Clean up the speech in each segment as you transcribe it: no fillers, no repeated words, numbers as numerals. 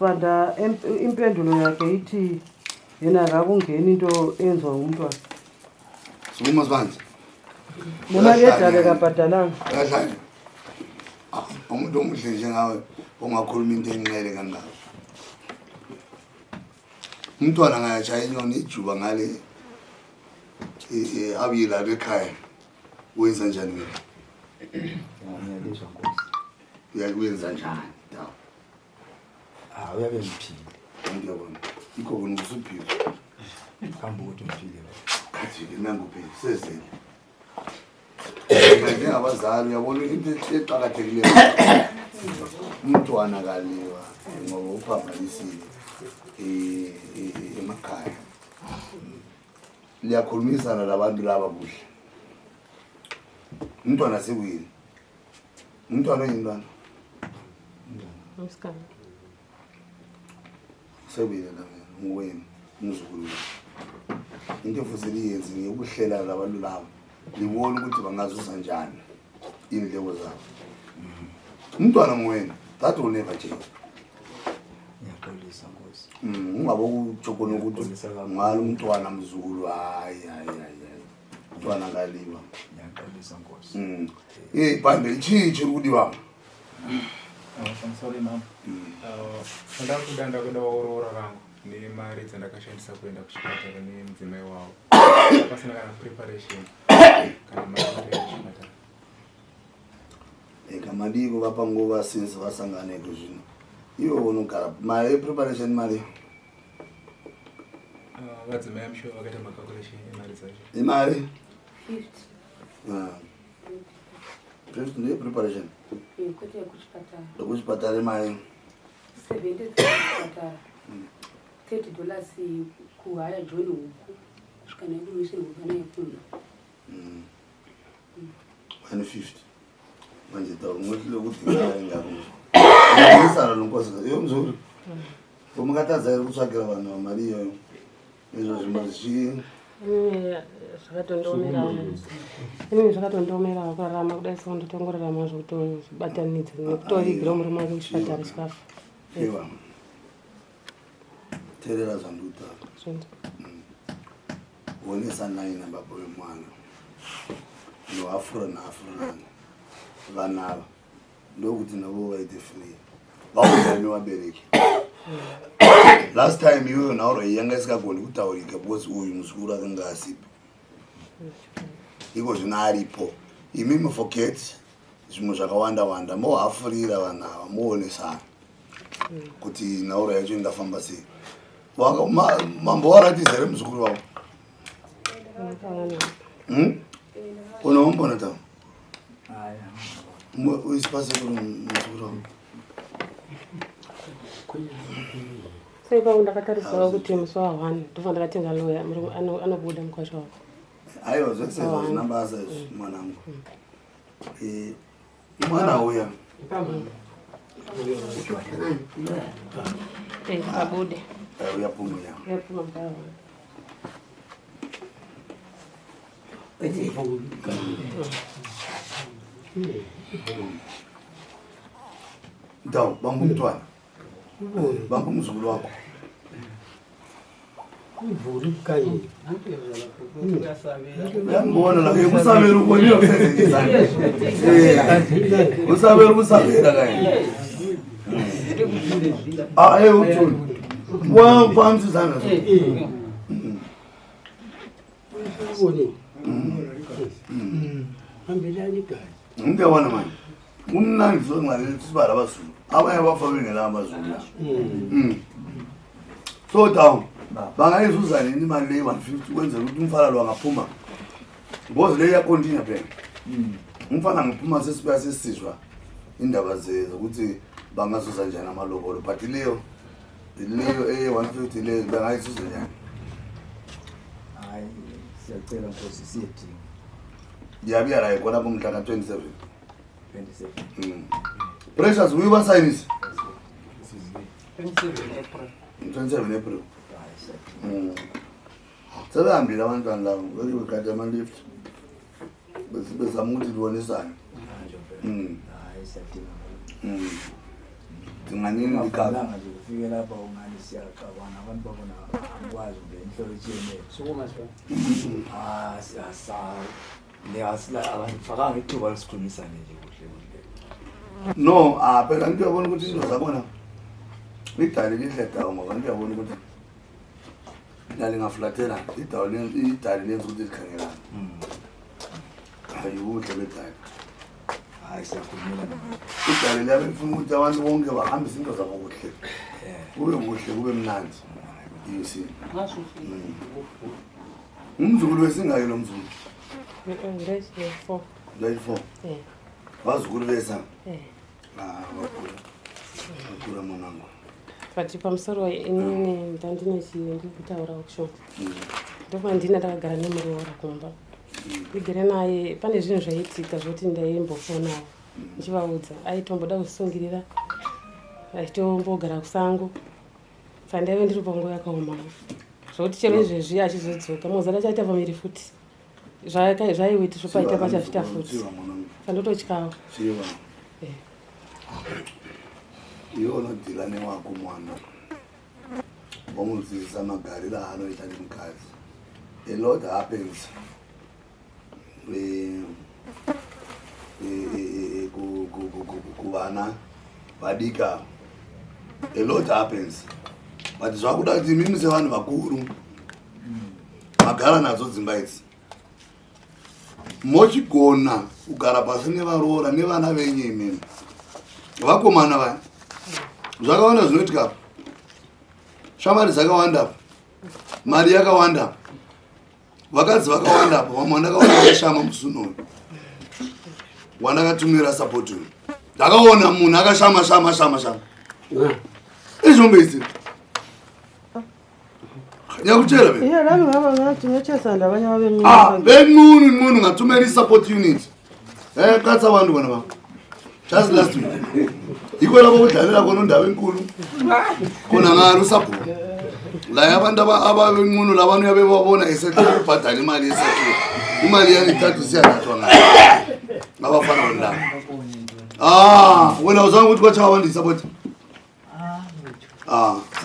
Banda impendulo yakhe ithi yena akungeni into enziwa umntwana. Sibuma sibanzi. Nemali edale kabhadalanga. Kahlanje. Umuntu omuhle njengawe ongakhuluma into enqele kangaka. Umntwana ngayashaya inyoni ijuba ngale abuyela ekhaya. Wenza njani wena? Ngiyalizwa Nkosi. Uyakuyenza njani? Uyabe ngiphile. Ngiyabona. Ikho bona usuphile. Hamba ukuthi ngiphile. Kathi ke nanguphile sezele. Ngabazali uyabona into eqhakathekileyo. Umntwana kaliwa ngoba uphambanisile emakhaya. Liyakhulumisana labantu laba kuhle. Umntwana sekuyini? Umntwana oyintwana. Usikana. Sebuyile la ngwena umzukulu. Into futhi liyenzi ngiyukuhlela labantu laba. Libona ukuthi bangazuza njani indleko zabo. Umntwana ngwena, that will never change. Ngiyaxolisa Nkosi. Ungabe ukujokona ukuthi ngalo umntwana mzukulu hayi. Umntwana ngaliwa. Ngiyaxolisa Nkosi. Ibhande ichiche ukudiwa. I'm sorry ma'am. Ndaka kudanda kwenda waurora rangu ni mari dzandakashandisa kuenda kuchipatara nemudzimai wavo. Pasina kana preparation kana mari yekuchipatara. Kamadiko vapa nguva since vasangane kuzvino. Iwo unogara mari preparation mari. Vadzimai I'm sure vakaita macalculation emari dzacho. Imari? 50. 50 ndiye preparation. Kuti yekuchipatara. Kuchipatara mari 70 kuchipatara. $30 kuhaya John huku. Kusvika nekumishini hukana yekuna. 150. Manje taumwetile ukuthi ngaya ngakho. Ngisala lonkosi yo mzulu. Umukataza ukutsvakira vanhu mari iyoyo. Izvo zvimazvi zvakatondomera kurarama kudai sekundotongorarama zvokutobatanidza nekutorigira murume wake kuchipatara chikafu. Ewa. Terera zvandutaura. Wonesa 9 baba wemwana. Noafura naafura. Vanava. Ndokuti navo vaite free. Vaudani wabereki. Last time you nauro yanga isikagoni kutaurika because uyu muzukuru akanga asipo. Iko zvinaripo. Imimi forget zvimwe zvakawanda mohafurira vanhu ava muonesana kuti nauro yacho ingafamba sei. Mambo waratidza here muzukuru wavo. Unomumbona tamu? Uisipase kuri muzukuru wavo. Sei pangu ndakatariswa kuti musi wa1 ndofana ndakatenga loya anobuda mukwasha wako. Aiwa zvese zvinambasa mwanangu. Mwana uya. Kabude. Uyapumuya. Yapuma mbawa. Ndawo bambu mntwana. Bambu mzukulu wako. Ivuri kayi. Uyambona la kusabela ukoniwa kusenzisa. Kusabela kusabela kayi. Uthuli. Phamsi zanga. Ubone. Hambelani kayi. Ngiyabona manje. Umnandi zonqalela sibala abazulu. Abanye bafake ngela amazulu. So down. Bangayizuza nini imali le 150 kwenzela ukuthi umfana lo angaphuma. Ngoze le ya continue phela. Umfana ngiphuma sesibuya sesizwa indaba ukuthi bangazuza njani amalobolo but leyo 150 le bangayizuza njani. Hayi siyacela Nkosi siyedinga. Yabiya la ikona kumhla ka 27. 27. Precious uyiba signs 27 April. 27 April. Sebehambile abantwana labo bekade ama-lift bezama ukuthi libonisane. Hayi siyadinga. dinganini likhaya Ngaphandlanga nje kufike lapha ungani siyaqabana abantu babona akwazi ngenhlolo etshiyeneyo. Asifakanga ithuba lesikhulumisane nje kuhle. no phela into yabona ukuthi into zabona idali lihle dawo ngoba into yabona ukuthi nalingaflatela idali lenza ukuthi likhangelana hayi ubuhle bedali Hayi siyakhulumela idali liyabe lifuna ukuthi abantu bonke bahambise into zabo kuhle kube kuhle kube mnandi you see umzukulu wesingaki lo mzukulu Four. 4 wazukulu besa bakula mwanangu But pamusoro inini ndandine chiyendo kutaura kushoma. Ndofa ndina ndakagara nemuroora kumba. Ndigere naye pane zvinhu zvaitika zvoti ndaimbofonawo. Ndichivaudza aitomboda kusungirira. Aitombogara kusango. Sandaive ndiri panguva yakaoma. Zvoti chero izvezvi achizodzoka. Muzara chaita pamiri futi. Zvaiwiti zvopaita pachazvita futi. Sandototyawo. Chiva. Iyo unodhila newako mwana wamudzidzisa magariro aanoita nemukadzi. A lot happens kuvana vadika. A lot happens but zvakuda kuti mimi sevanhu vakuru magara nadzo dzimba idzi mochigona kugara pasi nevaroora nevana venyu imini vakomana vaya zvakawanda zvinoitika shamwari dzakawanda mari yakawanda vakadzi vakawanda vamwe ndakaona akashama musunoni wandakatumira sapoti ndakaona munhu akashama izvombeisi nyakuchera venunu ngatumeri support unit katsa vanhu vana vako just last week iko lavo kudlalira kono ndava enkulu kona ngari usabhuka la abantu abavenqunu labantu yabe babona esehlele kubhadala imali yesehlele imali yani 3 siyanathwa ngayo ngabafana bona wena uzange ukuthi kwacha abantu isupport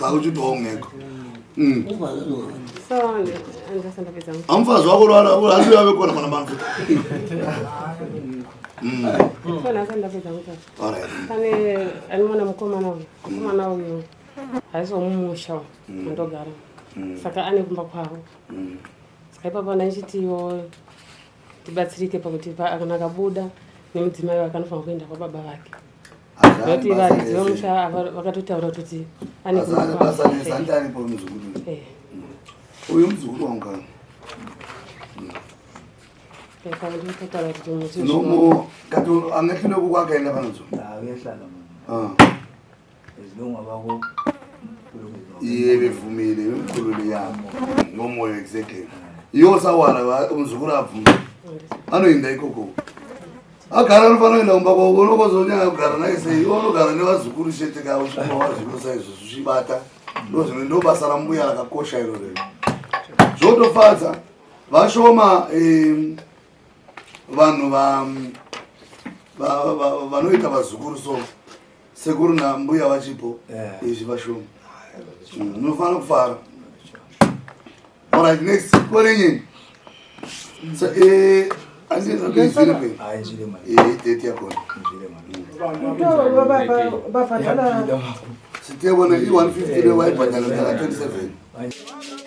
sakuthi uthi wongekho So andasandapedza. amfazi wako lwala yabe khona mana bantu Kona asandapedza kuti. alright Pane anomona mukomana uyu haizomumusha mandogara. Saka ane kumba kwavo. Saka ipapo ndachitiwo tibatsirike pakuti kana akabuda nemudzimai wake anofanira kuenda kwababa vake. Noti varidzi vomusha vakatotaura kuti ane kumba kwavo. Sandani po muzukuru. Uyu muzukuru wanga. Ndinotaura kuti muti. Nomo kato angahlina kukwakaenda panozo. Uyahlala mama. Ezilungu abako Bevumile bemkhulule yamo ngomoya exactly. Iyo sawala umzukuru avuma. Anoyinda ikoko. Agara nofana enda umba kwako unokozonyanga kugara naye sei unogara nevazukuru chete kawo wazukuru saizvo zvichibata ndo basa rambuya rakakosha iro rero zvotofadza vashoma vanhu vanoita vazukuru so sekuru nambuya vachipo izvi vashoma munofanira kufara. Alright, next korenye andizvire pe ayizvire mali. date yakona Baba sitebona i-150 lewaibhadala 27